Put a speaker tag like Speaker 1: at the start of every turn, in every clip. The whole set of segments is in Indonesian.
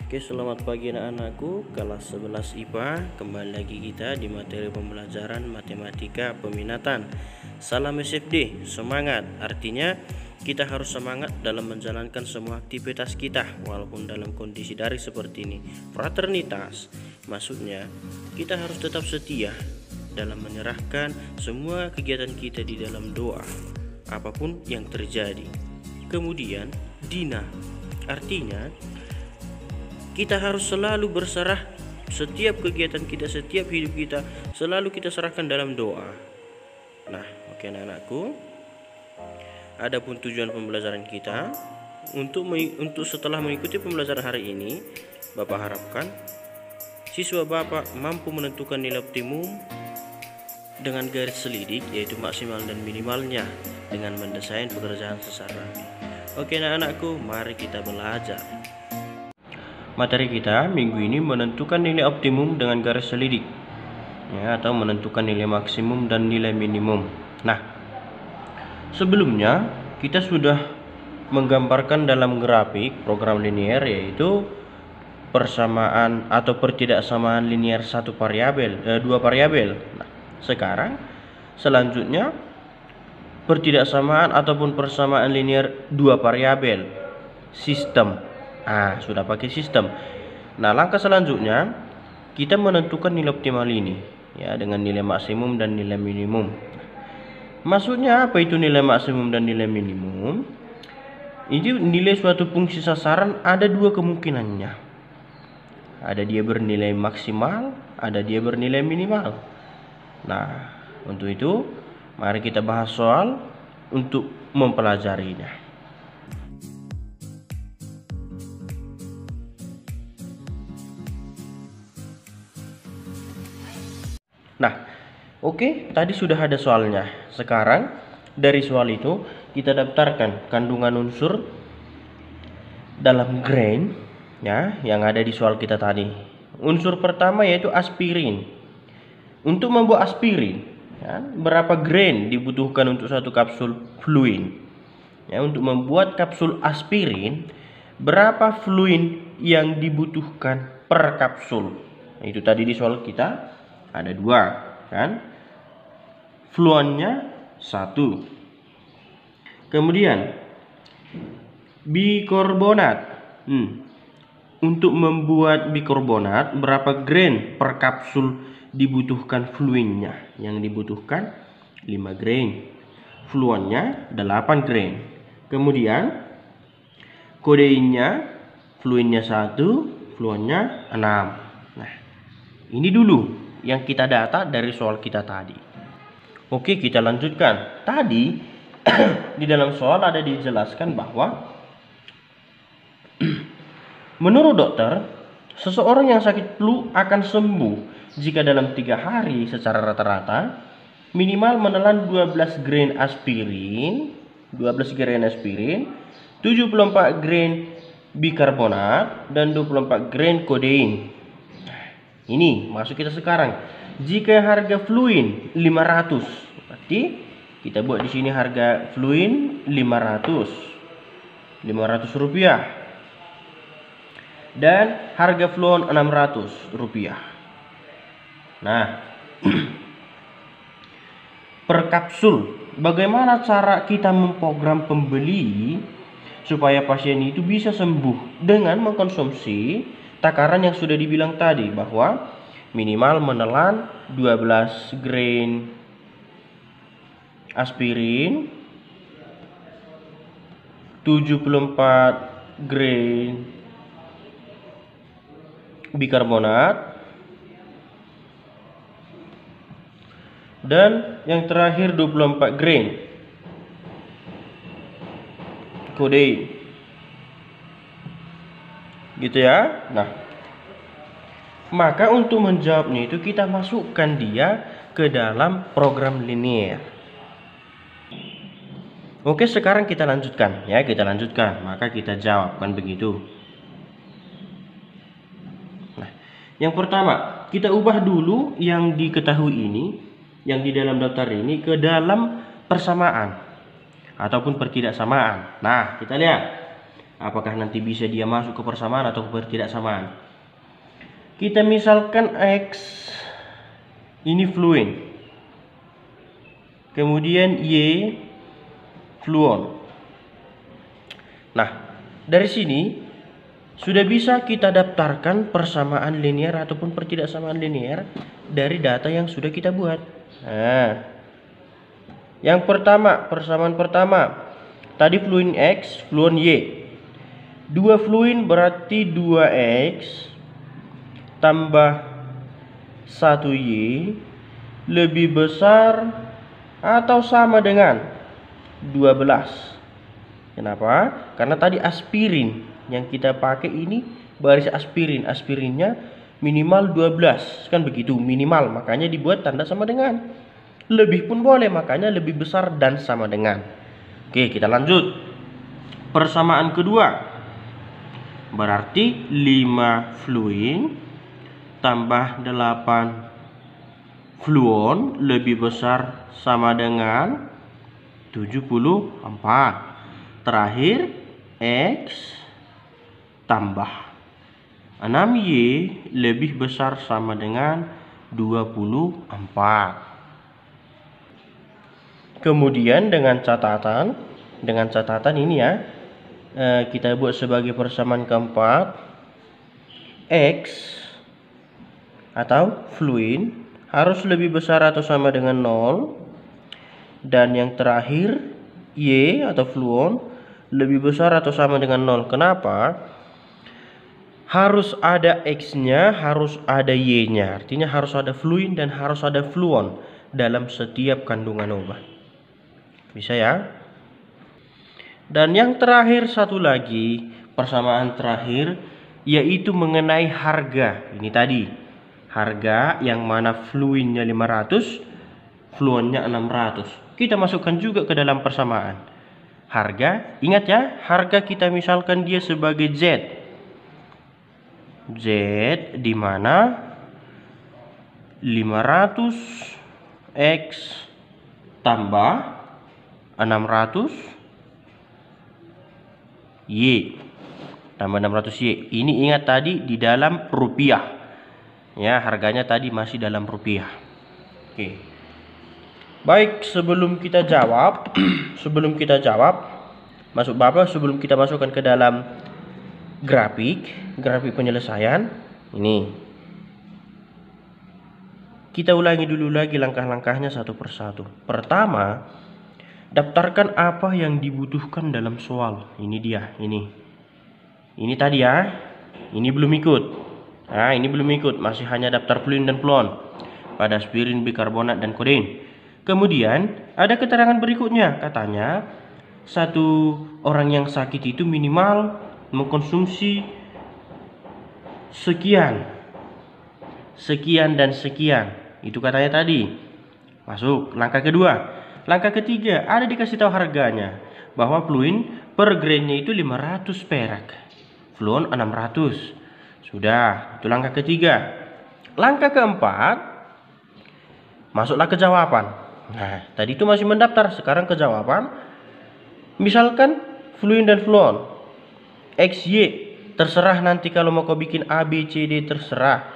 Speaker 1: Oke, selamat pagi anak-anakku, kelas 11 IPA. Kembali lagi kita di materi pembelajaran matematika peminatan. Salam SFD, semangat. Artinya kita harus semangat dalam menjalankan semua aktivitas kita walaupun dalam kondisi daring seperti ini. Fraternitas, maksudnya kita harus tetap setia dalam menyerahkan semua kegiatan kita di dalam doa apapun yang terjadi. Kemudian Dina, artinya kita harus selalu berserah setiap kegiatan kita, setiap hidup kita, selalu kita serahkan dalam doa. Nah, oke anak-anakku. Adapun tujuan pembelajaran kita untuk setelah mengikuti pembelajaran hari ini, Bapak harapkan siswa Bapak mampu menentukan nilai optimum dengan garis selidik, yaitu maksimal dan minimalnya, dengan mendesain pekerjaan secara rapi. Oke anak-anakku, mari kita belajar. Materi kita minggu ini menentukan nilai optimum dengan garis selidik, ya, atau menentukan nilai maksimum dan nilai minimum. Nah, sebelumnya kita sudah menggambarkan dalam grafik program linear, yaitu persamaan atau pertidaksamaan linear dua variabel. Nah, sekarang selanjutnya pertidaksamaan ataupun persamaan linear dua variabel sistem. Sudah pakai sistem. Nah, langkah selanjutnya kita menentukan nilai optimal ini, ya, dengan nilai maksimum dan nilai minimum. Maksudnya apa itu nilai maksimum dan nilai minimum? Ini nilai suatu fungsi sasaran ada dua kemungkinannya. Ada dia bernilai maksimal, ada dia bernilai minimal. Nah, untuk itu mari kita bahas soal untuk mempelajarinya. Nah, oke, tadi sudah ada soalnya. Sekarang dari soal itu kita daftarkan kandungan unsur dalam grain, ya, yang ada di soal kita tadi. Unsur pertama yaitu aspirin. Untuk membuat aspirin, ya, berapa grain dibutuhkan untuk satu kapsul fluid? Ya, untuk membuat kapsul aspirin, berapa fluid yang dibutuhkan per kapsul? Nah, itu tadi di soal kita ada dua, kan? Fluonnya 1. Kemudian bikarbonat. Untuk membuat bikarbonat, berapa grain per kapsul dibutuhkan fluidnya? Yang dibutuhkan 5 grain. Fluonnya 8 grain. Kemudian kodeinnya, fluidnya 1, fluonnya 6. Nah, ini dulu yang kita data dari soal kita tadi. Oke, kita lanjutkan. Tadi di dalam soal ada dijelaskan bahwa menurut dokter, seseorang yang sakit flu akan sembuh jika dalam 3 hari secara rata-rata minimal menelan 12 grain aspirin, 74 grain bikarbonat, dan 24 grain kodein. Ini masuk kita sekarang. Jika harga fluid 500, berarti kita buat di sini harga fluid 500 rupiah, dan harga fluon 600 rupiah. Nah, per kapsul, bagaimana cara kita memprogram pembeli supaya pasien itu bisa sembuh dengan mengkonsumsi takaran yang sudah dibilang tadi, bahwa minimal menelan 12 grain aspirin, 74 grain bikarbonat, dan yang terakhir 24 grain kodein. Gitu ya. Nah, maka untuk menjawabnya itu kita masukkan dia ke dalam program linear. Oke, sekarang kita lanjutkan, ya, kita lanjutkan. Maka kita jawab, kan begitu. Nah, yang pertama, kita ubah dulu yang diketahui ini, yang di dalam daftar ini, ke dalam persamaan ataupun pertidaksamaan. Nah, kita lihat. Apakah nanti bisa dia masuk ke persamaan atau ke ketidaksamaan. Kita misalkan X ini fluid, kemudian Y fluon. Nah, dari sini sudah bisa kita daftarkan persamaan linear ataupun pertidaksamaan linear dari data yang sudah kita buat. Nah, yang pertama, persamaan pertama tadi fluid X, fluon Y. 2 fluid berarti 2X tambah 1Y lebih besar atau sama dengan 12. Kenapa? Karena tadi aspirin yang kita pakai ini baris aspirin. Aspirinnya minimal 12. Kan begitu, minimal. Makanya dibuat tanda sama dengan. Lebih pun boleh, makanya lebih besar dan sama dengan. Oke, kita lanjut. Persamaan kedua. Berarti 5 fluid tambah 8 fluon lebih besar sama dengan 74. Terakhir X tambah 6Y lebih besar sama dengan 24. Kemudian dengan catatan ini ya, kita buat sebagai persamaan keempat, X atau fluid harus lebih besar atau sama dengan 0, dan yang terakhir Y atau fluon lebih besar atau sama dengan 0. Kenapa? Harus ada X-nya, harus ada Y-nya. Artinya harus ada fluid dan harus ada fluon dalam setiap kandungan obat. Bisa ya? Dan yang terakhir satu lagi, persamaan terakhir, yaitu mengenai harga. Ini tadi harga yang mana fluidnya 500, fluonnya 600. Kita masukkan juga ke dalam persamaan. Harga, ingat ya, harga kita misalkan dia sebagai Z. Z di mana 500X tambah 600Y tambah 600Y. Ini ingat tadi di dalam rupiah. Ya, harganya tadi masih dalam rupiah. Oke. Baik, sebelum kita jawab, masuk Bapak, sebelum kita masukkan ke dalam grafik penyelesaian ini, kita ulangi dulu lagi langkah-langkahnya satu persatu. Pertama, daftarkan apa yang dibutuhkan dalam soal. Ini dia, ini tadi ya, ini belum ikut. Nah, ini belum ikut, masih hanya daftar fluid dan fluon pada aspirin, bikarbonat, dan kodein. Kemudian ada keterangan berikutnya, katanya satu orang yang sakit itu minimal mengkonsumsi sekian dan sekian. Itu katanya tadi. Masuk langkah kedua. Langkah ketiga ada dikasih tahu harganya, bahwa fluid per gramnya itu 500 perak, fluon 600. Sudah, itu langkah ketiga. Langkah keempat, masuklah ke jawaban. Nah, tadi itu masih mendaftar, sekarang ke jawaban. Misalkan fluid dan fluon X, Y, terserah nanti kalau mau kau bikin A, B, C, D, terserah.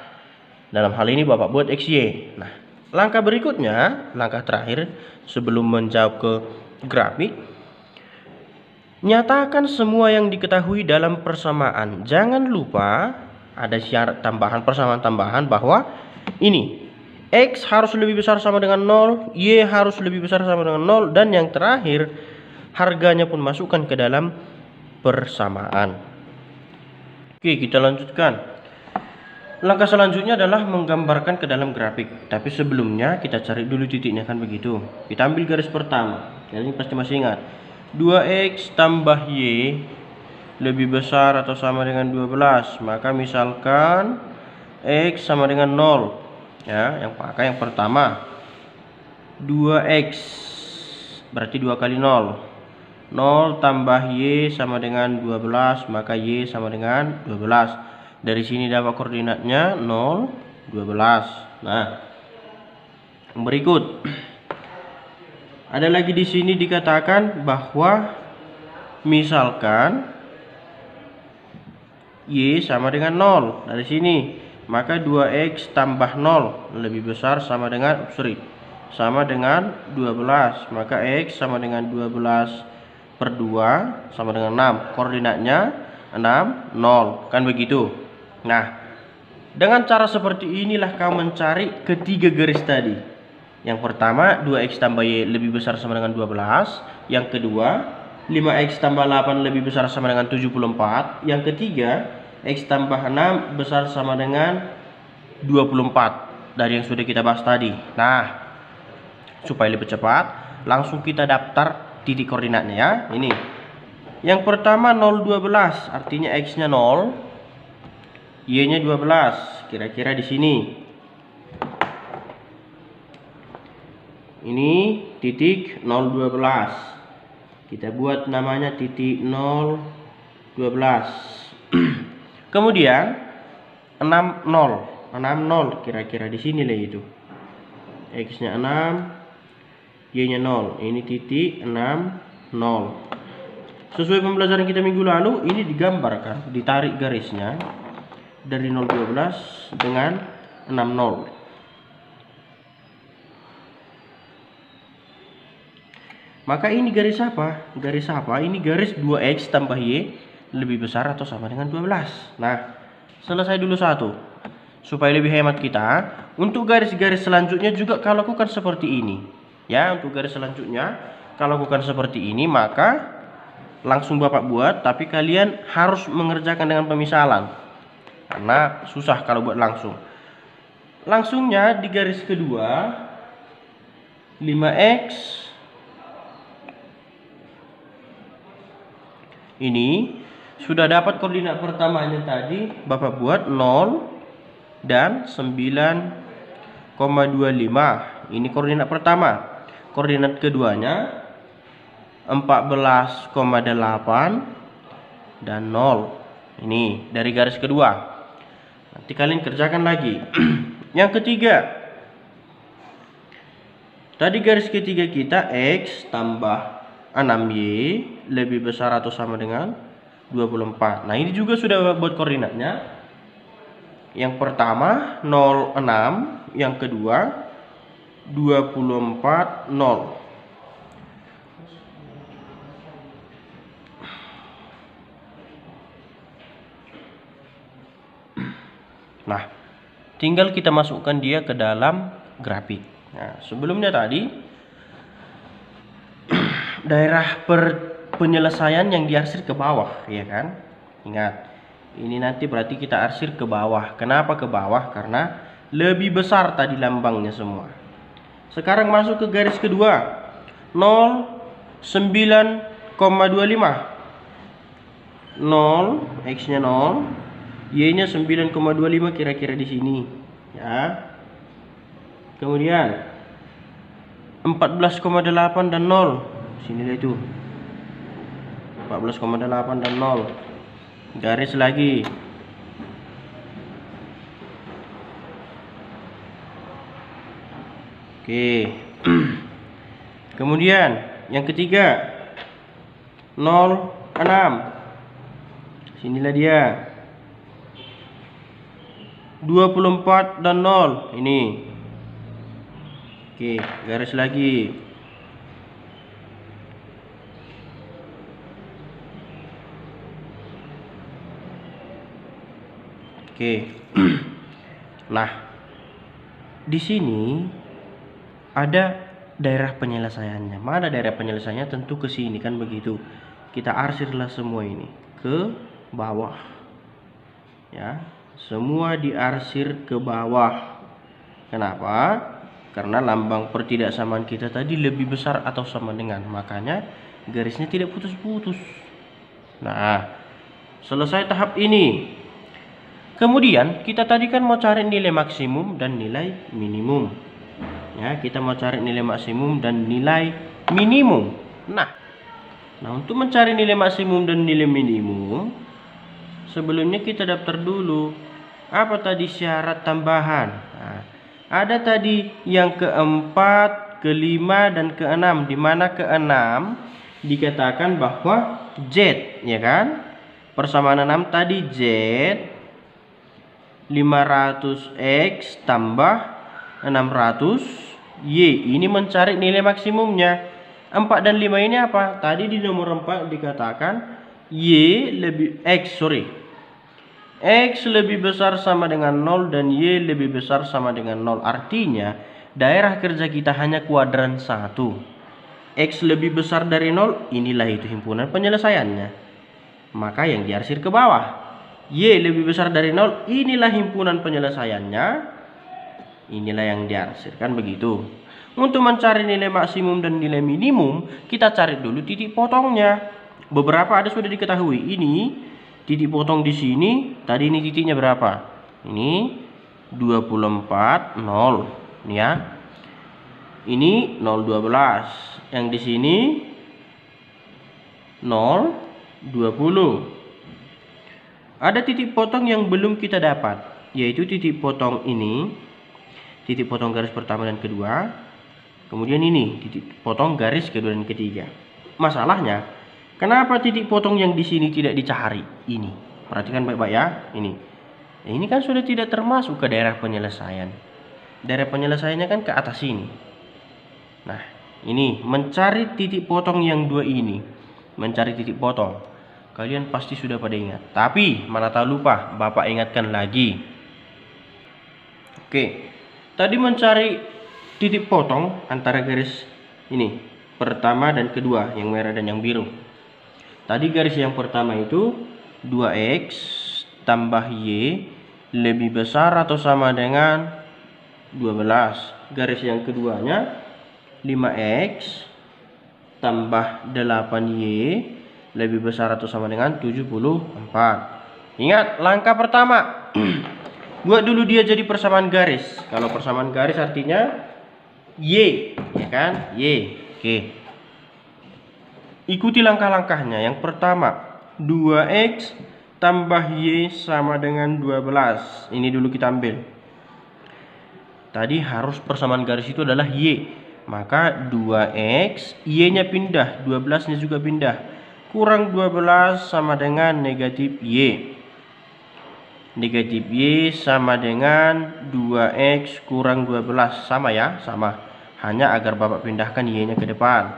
Speaker 1: Dalam hal ini Bapak buat X, Y. Nah, langkah berikutnya, langkah terakhir sebelum menjawab ke grafik, nyatakan semua yang diketahui dalam persamaan. Jangan lupa ada syarat tambahan, persamaan tambahan, bahwa ini X harus lebih besar sama dengan 0, Y harus lebih besar sama dengan 0, dan yang terakhir harganya pun masukkan ke dalam persamaan. Oke, kita lanjutkan. Langkah selanjutnya adalah menggambarkan ke dalam grafik. Tapi sebelumnya kita cari dulu titiknya, kan begitu. Kita ambil garis pertama. Ini pasti masih ingat. 2X tambah Y lebih besar atau sama dengan 12. Maka misalkan X sama dengan 0. Ya, yang pakai yang pertama. 2X berarti 2 kali 0. 0 tambah Y sama dengan 12, maka Y sama dengan 12. Dari sini dapat koordinatnya 0, 12. Nah, berikut ada lagi di sini dikatakan bahwa misalkan Y sama dengan 0 dari sini. Maka 2X tambah 0 lebih besar sama dengan sama dengan 12. Maka X sama dengan 12 per 2 sama dengan 6. Koordinatnya 6, 0. Kan begitu. Nah, dengan cara seperti inilah kau mencari ketiga garis tadi. Yang pertama 2X tambah Y lebih besar sama dengan 12. Yang kedua 5X tambah 8 lebih besar sama dengan 74. Yang ketiga X tambah 6 besar sama dengan 24 dari yang sudah kita bahas tadi. Nah, supaya lebih cepat langsung kita daftar titik koordinatnya ya. Ini yang pertama 0, 12 artinya X nya 0, Y nya 12, kira-kira di sini. Ini titik 0, 12. Kita buat namanya titik 0, 12. Kemudian 6, 0 kira-kira di sini lah itu. X nya 6, Y nya 0. Ini titik 6, 0. Sesuai pembelajaran kita minggu lalu, ini digambarkan, ditarik garisnya dari 0, 12 dengan 6, 0. Maka ini garis apa? Garis apa? Ini garis 2X tambah Y lebih besar atau sama dengan 12. Nah, selesai dulu satu. Supaya lebih hemat kita, untuk garis-garis selanjutnya juga kau lakukan seperti ini. Ya, untuk garis selanjutnya kau lakukan seperti ini, maka langsung Bapak buat, tapi kalian harus mengerjakan dengan pemisalan. Karena susah kalau buat langsung. Langsungnya di garis kedua 5X ini sudah dapat koordinat pertamanya tadi, Bapak buat 0 dan 9,25. Ini koordinat pertama. Koordinat keduanya 14,8 dan 0. Ini dari garis kedua. Nanti kalian kerjakan lagi. Yang ketiga. Tadi garis ketiga kita X tambah 6Y lebih besar atau sama dengan 24. Nah, ini juga sudah buat koordinatnya. Yang pertama 06, yang kedua 24, 0. Nah, tinggal kita masukkan dia ke dalam grafik. Nah, sebelumnya tadi daerah penyelesaian yang diarsir ke bawah, ya kan? Ingat, ini nanti berarti kita arsir ke bawah. Kenapa ke bawah? Karena lebih besar tadi lambangnya semua. Sekarang masuk ke garis kedua 0, 9,25. 0, X nya 0, Y nya 9,25 kira-kira di sini, ya. Kemudian 14,8 dan 0. Sinilah itu 14,8 dan 0. Garis lagi. Oke. Kemudian yang ketiga 0, 6. Sinilah dia 24 dan 0. Ini. Oke, garis lagi. Oke. Nah, di sini ada daerah penyelesaiannya. Mana daerah penyelesaiannya? Tentu ke sini kan begitu. Kita arsirlah semua ini ke bawah. Ya, semua diarsir ke bawah. Kenapa? Karena lambang pertidaksamaan kita tadi lebih besar atau sama dengan, makanya garisnya tidak putus-putus. Nah, selesai tahap ini. Kemudian kita tadi kan mau cari nilai maksimum dan nilai minimum. Ya, kita mau cari nilai maksimum dan nilai minimum. Nah, untuk mencari nilai maksimum dan nilai minimum, sebelumnya kita daftar dulu. Apa tadi syarat tambahan? Nah, ada tadi yang keempat, kelima, dan keenam. Di mana keenam dikatakan bahwa Z, ya kan? Persamaan 6 tadi Z 500X tambah 600Y. Ini mencari nilai maksimumnya. 4 dan 5 ini apa? Tadi di nomor 4 dikatakan X lebih besar sama dengan 0 dan Y lebih besar sama dengan 0. Artinya daerah kerja kita hanya kuadran 1. X lebih besar dari 0, inilah itu himpunan penyelesaiannya. Maka yang diarsir ke bawah. Y lebih besar dari 0, inilah himpunan penyelesaiannya. Inilah yang diarsir, kan begitu. Untuk mencari nilai maksimum dan nilai minimum, kita cari dulu titik potongnya. Beberapa ada sudah diketahui. Ini titik potong di sini, tadi ini titiknya berapa? Ini 24, 0. Ini ya. Ini 0,12. Yang di sini 0,20. Ada titik potong yang belum kita dapat, yaitu titik potong ini. Titik potong garis pertama dan kedua. Kemudian ini titik potong garis kedua dan ketiga. Masalahnya, kenapa titik potong yang di sini tidak dicari? Ini, perhatikan baik-baik ya. Ini kan sudah tidak termasuk ke daerah penyelesaian. Daerah penyelesaiannya kan ke atas sini. Nah, ini mencari titik potong yang dua ini. Mencari titik potong. Kalian pasti sudah pada ingat. Tapi mana tahu lupa, Bapak ingatkan lagi. Oke. Tadi mencari titik potong antara garis ini pertama dan kedua, yang merah dan yang biru. Tadi garis yang pertama itu 2X tambah Y lebih besar atau sama dengan 12. Garis yang keduanya 5X tambah 8Y lebih besar atau sama dengan 74. Ingat langkah pertama. Buat dulu dia jadi persamaan garis. Kalau persamaan garis artinya Y, ya kan? Y. Oke. Ikuti langkah-langkahnya. Yang pertama, 2X tambah Y sama dengan 12. Ini dulu kita ambil. Tadi harus persamaan garis itu adalah Y. Maka 2X, Y-nya pindah, 12-nya juga pindah. Kurang 12 sama dengan negatif Y. Negatif Y sama dengan 2X kurang 12. Sama ya, sama. Hanya agar Bapak pindahkan Y-nya ke depan.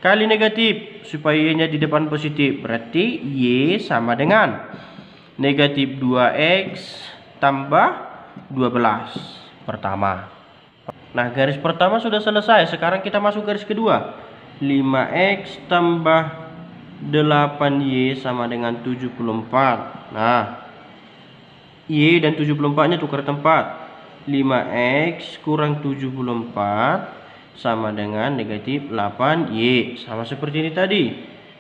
Speaker 1: Kali negatif, supaya Y-nya di depan positif. Berarti Y sama dengan negatif 2X tambah 12. Pertama. Nah, garis pertama sudah selesai. Sekarang kita masuk garis kedua. 5X tambah 8Y sama dengan 74. Nah, Y dan 74-nya tukar tempat. 5X kurang 74 sama dengan negatif 8Y. Sama seperti ini tadi.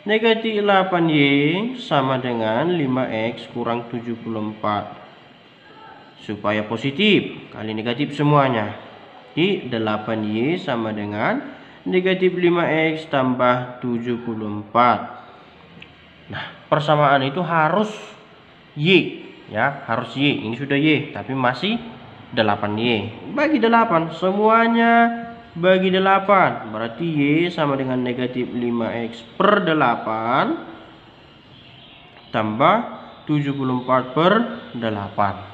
Speaker 1: Negatif 8Y sama dengan 5X kurang 74. Supaya positif, kali negatif semuanya. Di 8Y sama dengan negatif 5X tambah 74. Nah, persamaan itu harus Y, ya, harus Y. Ini sudah Y, tapi masih 8Y. Bagi 8, semuanya bagi 8. Berarti Y sama dengan negatif 5X per 8 tambah 74 per 8.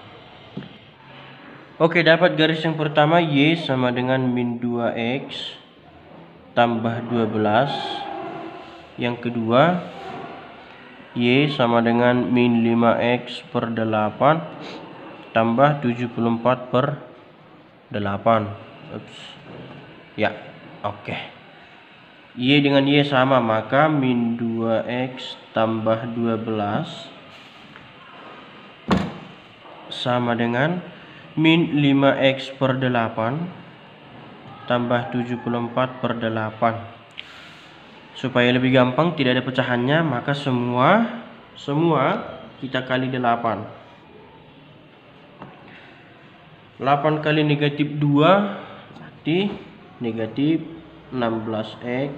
Speaker 1: Oke, dapat garis yang pertama Y sama dengan min 2X tambah 12. Yang kedua Y sama dengan min 5X per 8 tambah 74 per 8. Ya, oke. Y dengan Y sama, maka min 2X tambah 12 sama dengan min 5X per 8 tambah 74 per 8. Supaya lebih gampang, tidak ada pecahannya, maka semua kita kali 8. 8 kali negatif 2 berarti negatif 16X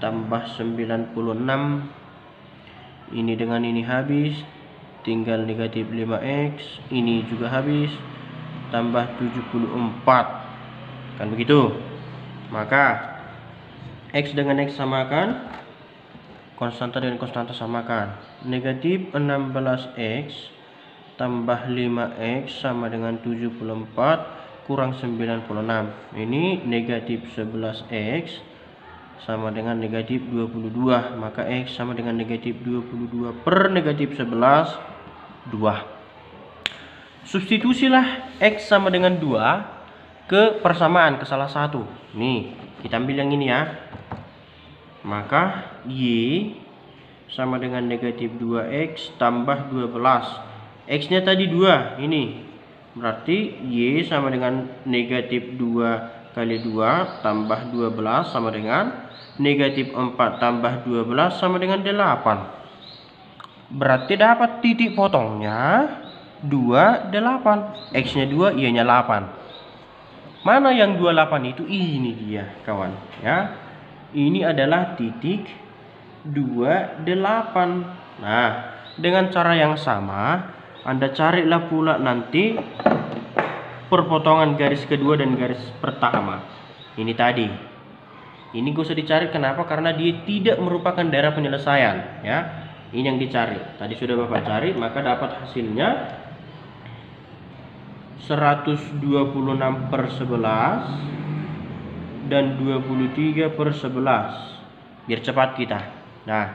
Speaker 1: tambah 96. Ini dengan ini habis, tinggal negatif 5X. Ini juga habis, tambah 74. Kan begitu. Maka X dengan X samakan, konstanta dengan konstanta samakan. Negatif 16x tambah 5x sama dengan 74 kurang 96. Ini negatif 11x sama dengan negatif 22. Maka x sama dengan negatif 22 per negatif 11, 2. Substitusilah x sama dengan 2 ke persamaan, ke salah satu. Nih, kita ambil yang ini ya. Maka y sama dengan negatif 2x tambah 12. X-nya tadi 2, ini. Berarti y sama dengan negatif 2 kali 2 tambah 12 sama dengan negatif 4 tambah 12 sama dengan 8. Berarti dapat titik potongnya 28. X-nya 2, y-nya 8. Mana yang 28 itu? Ini dia kawan ya. Ini adalah titik 28. Nah, dengan cara yang sama Anda carilah pula nanti perpotongan garis kedua dan garis pertama. Ini tadi. Ini gak usah dicari, kenapa? Karena dia tidak merupakan daerah penyelesaian ya. Ini yang dicari. Tadi sudah Bapak cari, maka dapat hasilnya 126 per 11 dan 23 per 11. Biar cepat kita. Nah,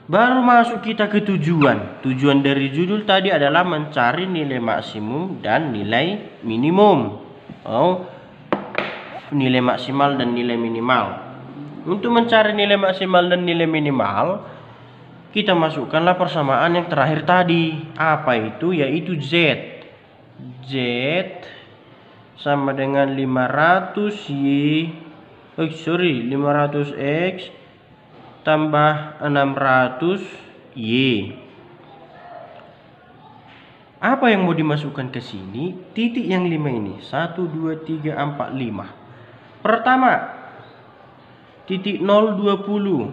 Speaker 1: baru masuk kita ke tujuan. Tujuan dari judul tadi adalah mencari nilai maksimum dan nilai minimum. Nilai maksimal dan nilai minimal. Untuk mencari nilai maksimal dan nilai minimal, kita masukkanlah persamaan yang terakhir tadi. Apa itu? Yaitu Z. Z sama dengan 500x tambah 600y. Apa yang mau dimasukkan ke sini? Titik yang 5 ini. 1, 2, 3, 4, 5. Pertama, titik 0, 20.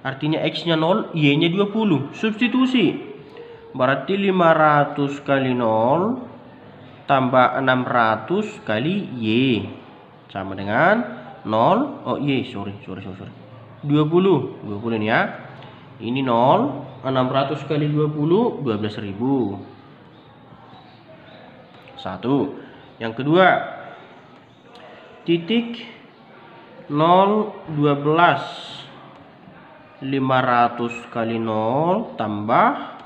Speaker 1: Artinya x-nya 0, y-nya 20. Substitusi. Berarti 500 kali 0 tambah 600 kali y. Sama dengan 0. Oh, y. Sorry. 20 ini ya. Ini 0. 600 kali 20, 12.000. Satu. Yang kedua, titik 0, 12. 500 kali 0 tambah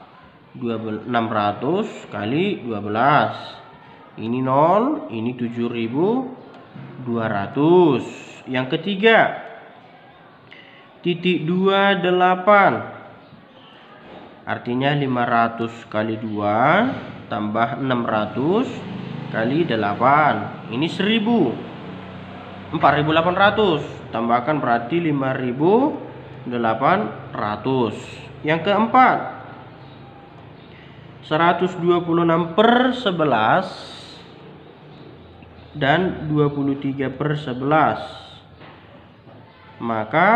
Speaker 1: 600 kali 12. Ini 0, ini 7.200. Yang ketiga, titik 28. Artinya 500 kali 2 tambah 600 kali 8. Ini 1000. 4.800. Tambahkan berarti 5.800. Yang keempat, 126 per 11 dan 23 per 11. Maka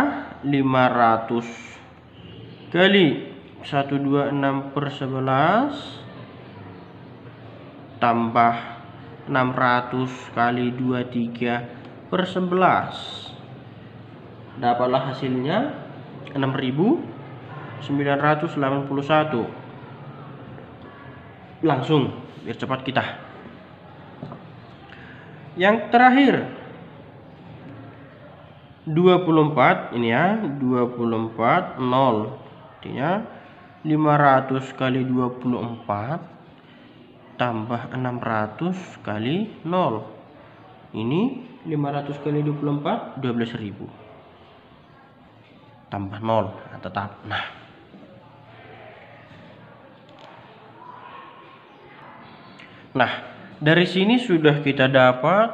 Speaker 1: 500 kali 126 per 11 tambah 600 kali 23 per 11. Dapatlah hasilnya 6.981. Langsung, biar cepat kita. Yang terakhir 24 ini ya, 24 0. Artinya 500 kali 24 tambah 600 kali 0. Ini 500 kali 24 12.000. Tambah 0, nah, tetap. Nah, dari sini sudah kita dapat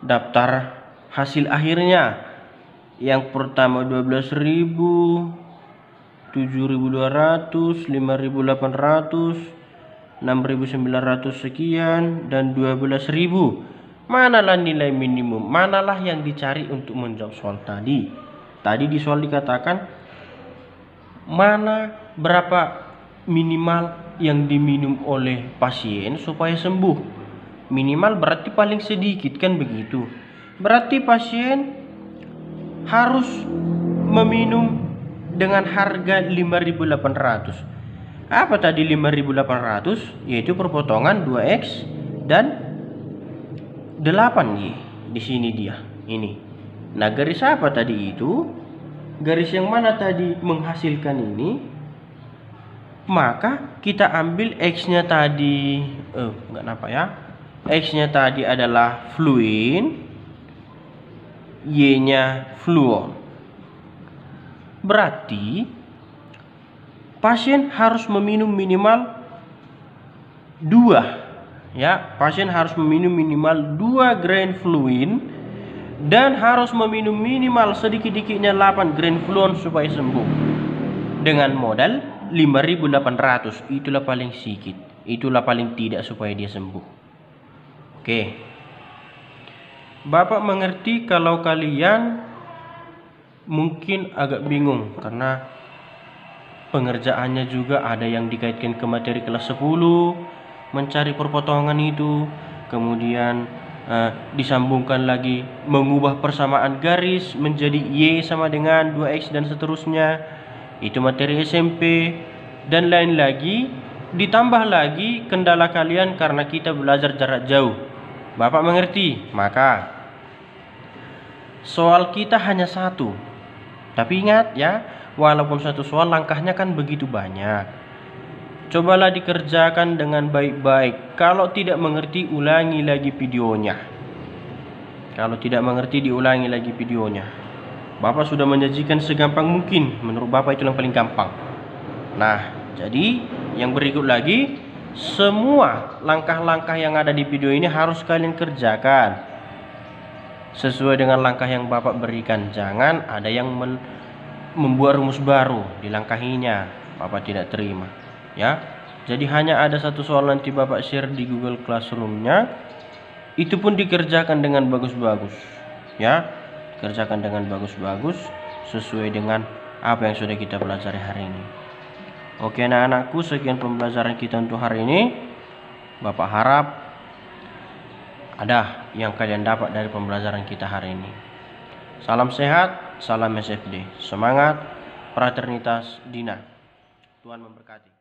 Speaker 1: daftar hasil akhirnya. Yang pertama 12.000, 7.200, 5.800, 6.900 sekian, dan 12.000. Manalah nilai minimum? Manalah yang dicari untuk menjawab soal tadi? Tadi di soal dikatakan mana berapa minimal yang diminum oleh pasien supaya sembuh. Minimal berarti paling sedikit, kan begitu. Berarti pasien harus meminum dengan harga 5.800. Apa tadi 5.800? Yaitu perpotongan 2X dan 8Y. Di sini dia. Ini. Nah, garis apa tadi itu? Garis yang mana tadi menghasilkan ini? Maka kita ambil X-nya tadi. Enggak nampak ya. X-nya tadi adalah fluin, Y-nya fluon. Berarti pasien harus meminum minimal 2, ya. Pasien harus meminum minimal 2 grain fluin dan harus meminum minimal sedikit-dikitnya 8 grain fluon supaya sembuh. Dengan modal 5.800, itulah paling sedikit, itulah paling tidak supaya dia sembuh. Oke. Bapak mengerti kalau kalian mungkin agak bingung karena pengerjaannya juga ada yang dikaitkan ke materi kelas 10, mencari perpotongan itu, kemudian disambungkan lagi mengubah persamaan garis menjadi Y sama dengan 2X dan seterusnya. Itu materi SMP dan lain lagi. Ditambah lagi kendala kalian karena kita belajar jarak jauh. Bapak mengerti? Maka soal kita hanya satu. Tapi ingat ya, walaupun satu soal langkahnya kan begitu banyak. Cobalah dikerjakan dengan baik-baik. Kalau tidak mengerti, ulangi lagi videonya. Kalau tidak mengerti, diulangi lagi videonya. Bapak sudah menjanjikan segampang mungkin. Menurut Bapak itu yang paling gampang. Nah, jadi yang berikut lagi, semua langkah-langkah yang ada di video ini harus kalian kerjakan sesuai dengan langkah yang Bapak berikan. Jangan ada yang membuat rumus baru dilangkahinya. Bapak tidak terima, ya. Jadi hanya ada satu soal nanti Bapak share di Google Classroom-nya. Itu pun dikerjakan dengan bagus-bagus, ya. Kerjakan dengan bagus-bagus sesuai dengan apa yang sudah kita pelajari hari ini. Oke anak-anakku, sekian pembelajaran kita untuk hari ini. Bapak harap ada yang kalian dapat dari pembelajaran kita hari ini. Salam sehat, salam SFD. Semangat, fraternitas Dina. Tuhan memberkati.